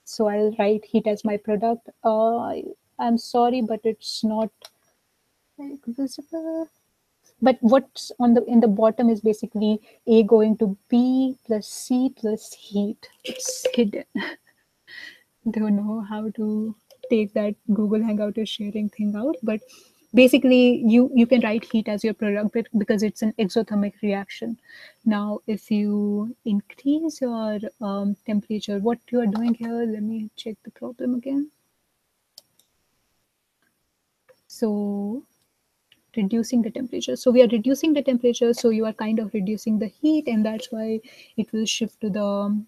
So I'll write heat as my product. I'm sorry, but it's not like visible. But what's on the in the bottom is basically A going to B plus C plus heat. It's hidden. Don't know how to take that Google Hangout is sharing thing out, but basically you can write heat as your product because it's an exothermic reaction. Now, if you increase your temperature, what you are doing here, let me check the problem again. So reducing the temperature. So we are reducing the temperature, so you are kind of reducing the heat, and that's why it will shift to the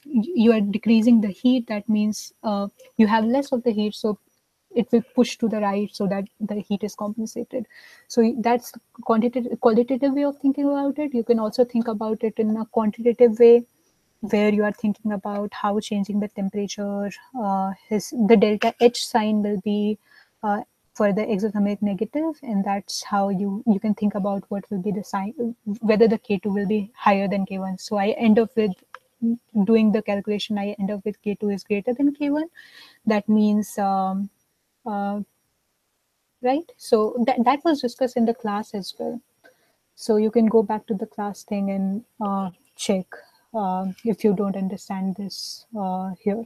you are decreasing the heat. That means you have less of the heat, so it will push to the right so that the heat is compensated. So that's qualitative way of thinking about it. You can also think about it in a quantitative way, where you are thinking about how changing the temperature, the delta H sign will be for the exothermic negative, and that's how you can think about what will be the sign, whether the K2 will be higher than K1. So I end up with doing the calculation. I end up with K2 is greater than K1. That means uh, right. So that was discussed in the class as well. So you can go back to the class thing and check if you don't understand this here.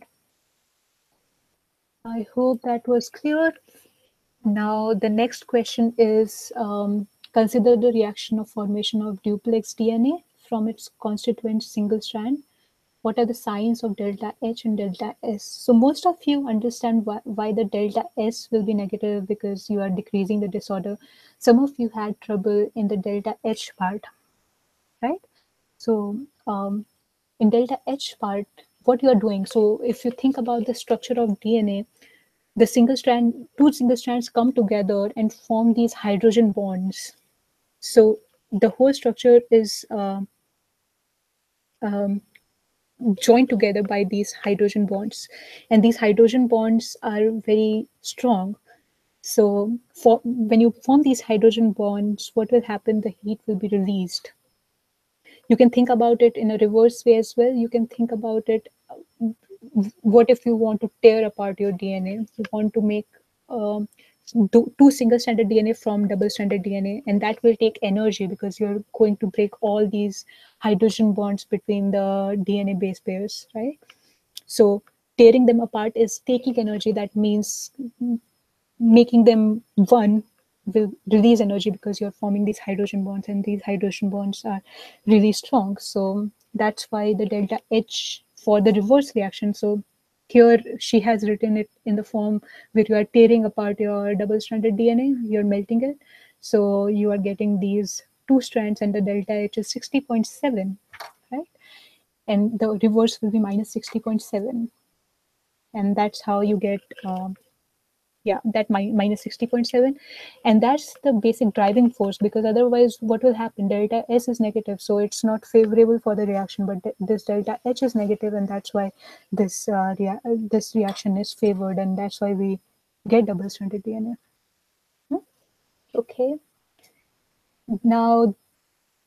I hope that was clear. Now the next question is, consider the reaction of formation of duplex DNA from its constituent single strand. What are the signs of delta H and delta S? So most of you understand why the delta S will be negative, because you are decreasing the disorder. Some of you had trouble in the delta H part, right? So in delta H part, what you are doing, so if you think about the structure of DNA, two single strands come together and form these hydrogen bonds. So the whole structure is joined together by these hydrogen bonds, and these hydrogen bonds are very strong. So when you form these hydrogen bonds, what will happen? The heat will be released. You can think about it in a reverse way as well. You can think about it, what if you want to tear apart your DNA? You want to make two single-stranded DNA from double-stranded DNA, and that will take energy because you're going to break all these hydrogen bonds between the DNA base pairs, right? So tearing them apart is taking energy. That means making them one will release energy because you're forming these hydrogen bonds, and these hydrogen bonds are really strong. So that's why the delta H for the reverse reaction. So here she has written it in the form where you are tearing apart your double-stranded DNA, you're melting it. So you are getting these two strands, and the delta H is 60.7, right? And the reverse will be minus 60.7. And that's how you get yeah, that minus 60.7, and that's the basic driving force, because otherwise what will happen, delta S is negative, so it's not favorable for the reaction, but this delta H is negative, and that's why this reaction is favored, and that's why we get double stranded DNA. Okay, now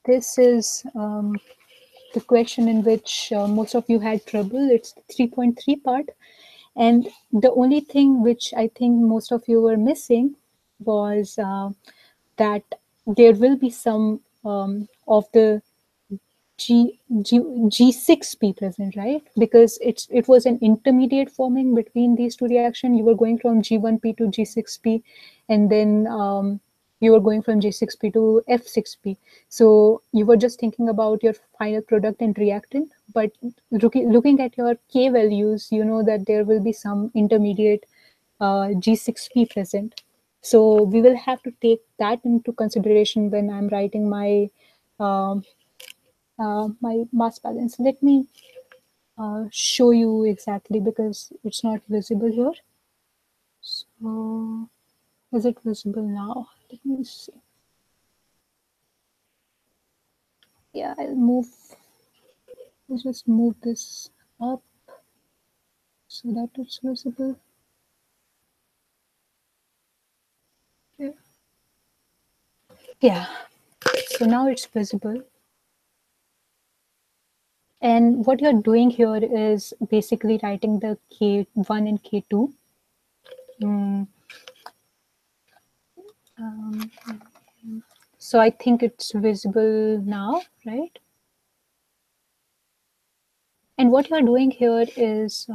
this is the question in which most of you had trouble. It's the 3.3 part. And the only thing which I think most of you were missing was that there will be some of the G6P present, right? Because it was an intermediate forming between these two reactions. You were going from G1P to G6P, and then you were going from G6P to F6P. So you were just thinking about your final product and reactant, but looking at your K values, you know that there will be some intermediate G6P present. So we will have to take that into consideration when I'm writing um, my mass balance. Let me show you exactly, because it's not visible here. So is it visible now? Let me see. Yeah, I'll just move this up so that it's visible. Okay. Yeah, so now it's visible. And what you're doing here is basically writing the K1 and K2. Mm, um, so I think it's visible now, right? And what you're doing here is,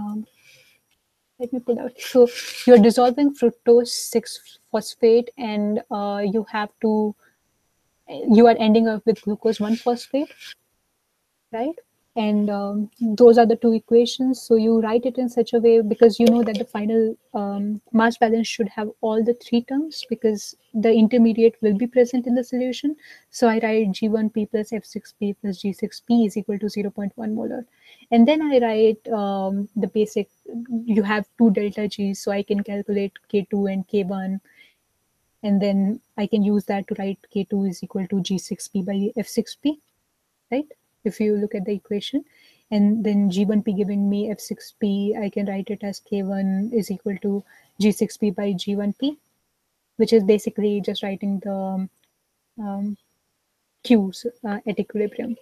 let me pull out. So you're dissolving fructose 6 phosphate, and you are ending up with glucose 1 phosphate, right? And those are the two equations. So you write it in such a way, because you know that the final mass balance should have all the three terms, because the intermediate will be present in the solution. So I write G1P plus F6P plus G6P is equal to 0.1 molar. And then I write the basic, you have two delta G's, so I can calculate K2 and K1, and then I can use that to write K2 is equal to G6P by F6P, right? If you look at the equation, and then G1P giving me F6P, I can write it as K1 is equal to G6P by G1P, which is basically just writing the Q's at equilibrium.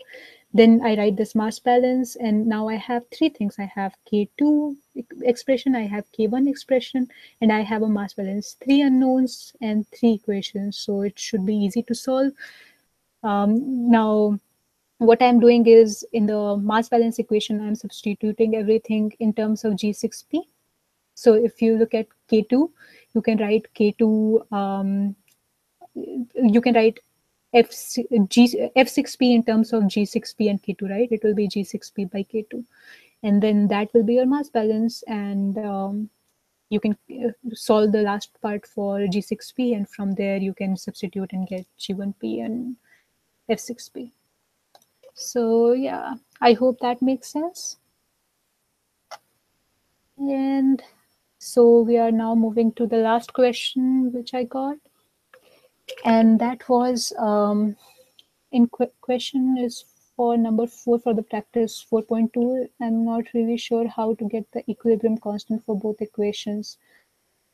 Then I write this mass balance, and now I have three things. I have K2 expression, I have K1 expression, and I have a mass balance, three unknowns and three equations. So it should be easy to solve. Now, what I'm doing is, in the mass balance equation, I'm substituting everything in terms of G6P. So if you look at K2, you can write K2, you can write F6P in terms of G6P and K2, right? It will be G6P by K2. And then that will be your mass balance. And you can solve the last part for G6P. And from there, you can substitute and get G1P and F6P. So yeah, I hope that makes sense. And so we are now moving to the last question which I got, and that was in question is for number 4 for the practice 4.2. I'm not really sure how to get the equilibrium constant for both equations.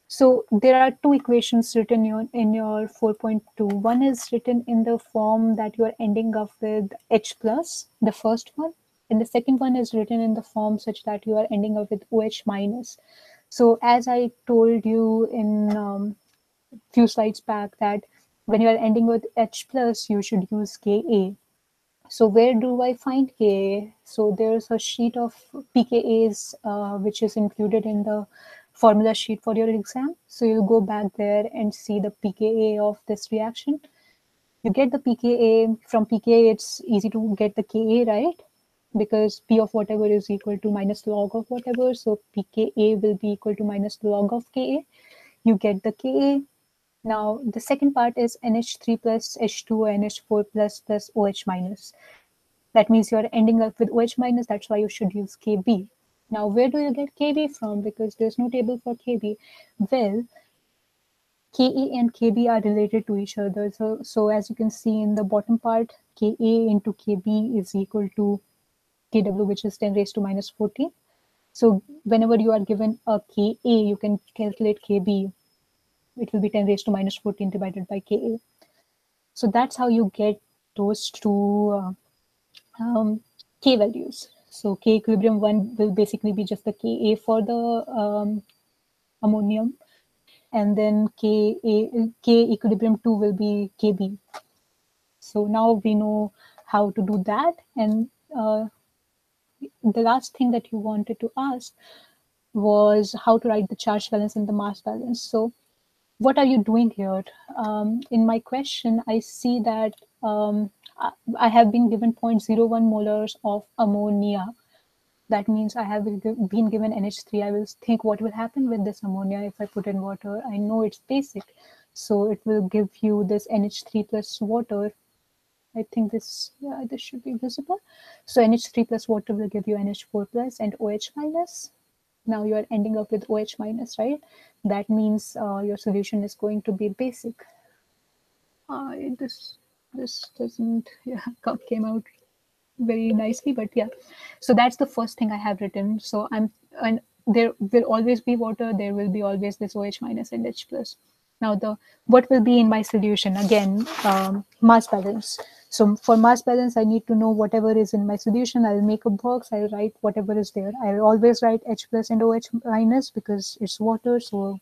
So there are two equations written in your 4.2. One is written in the form that you are ending up with H plus, the first one, and the second one is written in the form such that you are ending up with OH minus. So as I told you in few slides back, that when you are ending with H plus, you should use Ka. So where do I find Ka? So there's a sheet of pKa's which is included in the formula sheet for your exam. So you go back there and see the pKa of this reaction. You get the pKa. From pKa, it's easy to get the Ka, right? Because P of whatever is equal to minus log of whatever. So pKa will be equal to minus log of Ka. You get the Ka. Now, the second part is NH3 plus H2 or NH4 plus OH minus. That means you're ending up with OH minus. That's why you should use Kb. Now, where do you get Kb from? Because there's no table for Kb. Well, Ka and Kb are related to each other. So as you can see in the bottom part, Ka into Kb is equal to Kw, which is 10 raised to minus 14. So whenever you are given a Ka, you can calculate Kb. It will be 10 raised to minus 14 divided by Ka. So that's how you get those two K values. So K equilibrium 1 will basically be just the Ka for the ammonium, and then K equilibrium 2 will be Kb. So now we know how to do that. And the last thing that you wanted to ask was how to write the charge balance and the mass balance. So what are you doing here? In my question, I see that I have been given 0.01 molars of ammonia. That means I have been given NH3. I will think what will happen with this ammonia if I put in water. I know it's basic. So it will give you this NH3 plus water. I think this should be visible. So NH3 plus water will give you NH4 plus and OH minus. Now you are ending up with OH minus, right? That means your solution is going to be basic. This doesn't came out very nicely, but yeah. So that's the first thing I have written. So and there will always be water. There will be always this OH minus and H plus. Now what will be in my solution? Again, mass balance. So for mass balance, I need to know whatever is in my solution. I'll make a box. I'll write whatever is there. I'll always write H plus and OH minus because it's water. So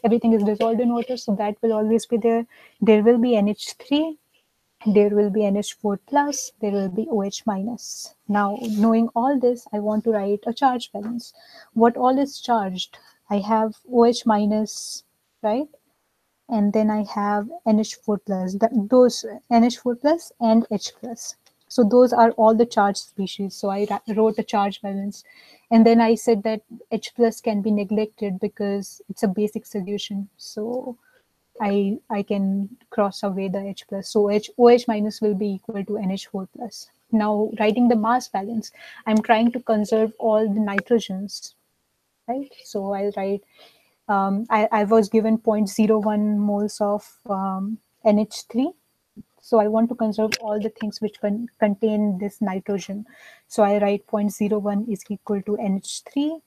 everything is dissolved in water. So that will always be there. There will be NH3. There will be NH4 plus, there will be OH minus. Now, knowing all this, I want to write a charge balance. What all is charged? I have OH minus, right? And then I have NH4 plus, those NH4 plus and H plus. So those are all the charged species. So I wrote a charge balance. And then I said that H plus can be neglected because it's a basic solution. So I can cross away the H plus. So OH minus will be equal to NH4 plus. Now writing the mass balance, I'm trying to conserve all the nitrogens, right? So I'll write, I was given 0.01 moles of NH3. So I want to conserve all the things which contain this nitrogen. So I write 0.01 is equal to NH3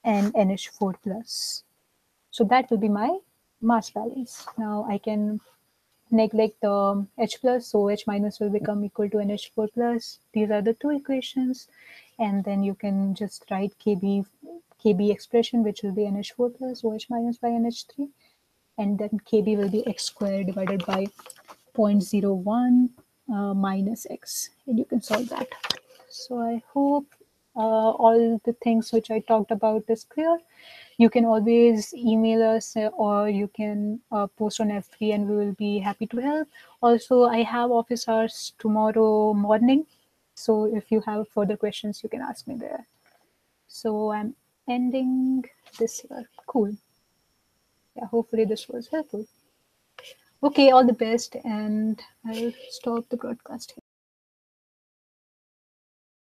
and NH4 plus. So that will be my mass balance. Now I can neglect the H plus, so H minus will become equal to NH4 plus. These are the two equations, and then you can just write KB expression, which will be NH4 plus OH minus by NH3, and then KB will be x squared divided by 0.01 minus x, and you can solve that. So I hope all the things which I talked about is clear. You can always email us or you can post on F3 and we will be happy to help. Also, I have office hours tomorrow morning. So if you have further questions, you can ask me there. So I'm ending this here. Cool. Yeah, hopefully this was helpful. Okay, all the best, and I'll stop the broadcast here.